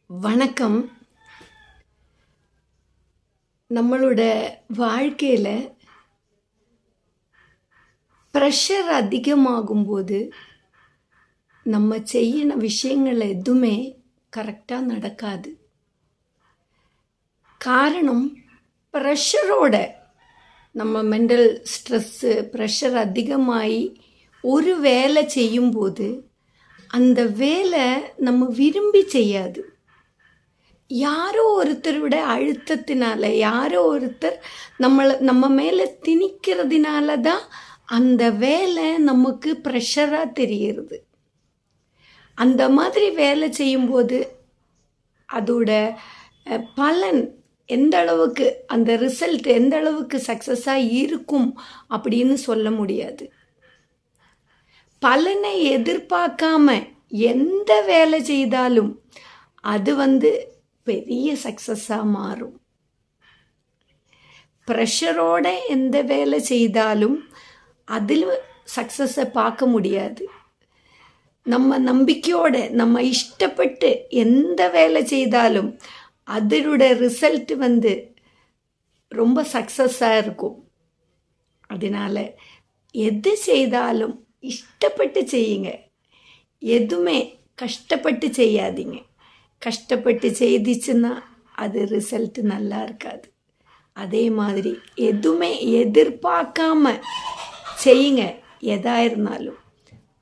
வணக்கம். நம்மளோட வாழ்க்கையில் ப்ரெஷர் அதிகமாகும்போது நம்ம செய்யின விஷயங்கள் எதுவுமே கரெக்டாக நடக்காது. காரணம், ப்ரெஷரோட நம்ம மென்டல் ஸ்ட்ரெஸ்ஸு ப்ரெஷர் அதிகமாகி ஒரு வேலை செய்யும்போது அந்த வேலை நம்ம விரும்பி செய்யாது. யாரோ ஒருத்தரோட அழுத்தத்தினால, யாரோ ஒருத்தர் நம்ம மேலே திணிக்கிறதுனால தான் அந்த வேலை நமக்கு ப்ரெஷராக தெரிகிறது. அந்த மாதிரி வேலை செய்யும்போது அதோட பலன் எந்த அளவுக்கு, அந்த ரிசல்ட் எந்த அளவுக்கு சக்ஸஸாக இருக்கும் அப்படின்னு சொல்ல முடியாது. பலனை எதிர்பார்க்காம எந்த வேலை செய்தாலும் அது பெரிய சக்ஸஸாக மாறும். ப்ரெஷரோட எந்த வேலை செய்தாலும் அதில் சக்ஸஸை பார்க்க முடியாது. நம்ம நம்பிக்கையோட, நம்ம இஷ்டப்பட்டு எந்த வேலை செய்தாலும் அதனோட ரிசல்ட் ரொம்ப சக்ஸஸாக இருக்கும். அதனால் எது செய்தாலும் இஷ்டப்பட்டு செய்யுங்க. எதுவுமே கஷ்டப்பட்டு செய்யாதீங்க. கஷ்டப்பட்டு செய்திச்சுன்னா அது ரிசல்ட் நல்லா இருக்காது. அதே மாதிரி எதுவுமே எதிர்பார்க்காம செய்யுங்க. எதாக இருந்தாலும்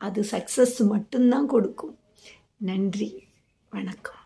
அது சக்ஸஸ் மட்டும்தான் கொடுக்கும். நன்றி, வணக்கம்.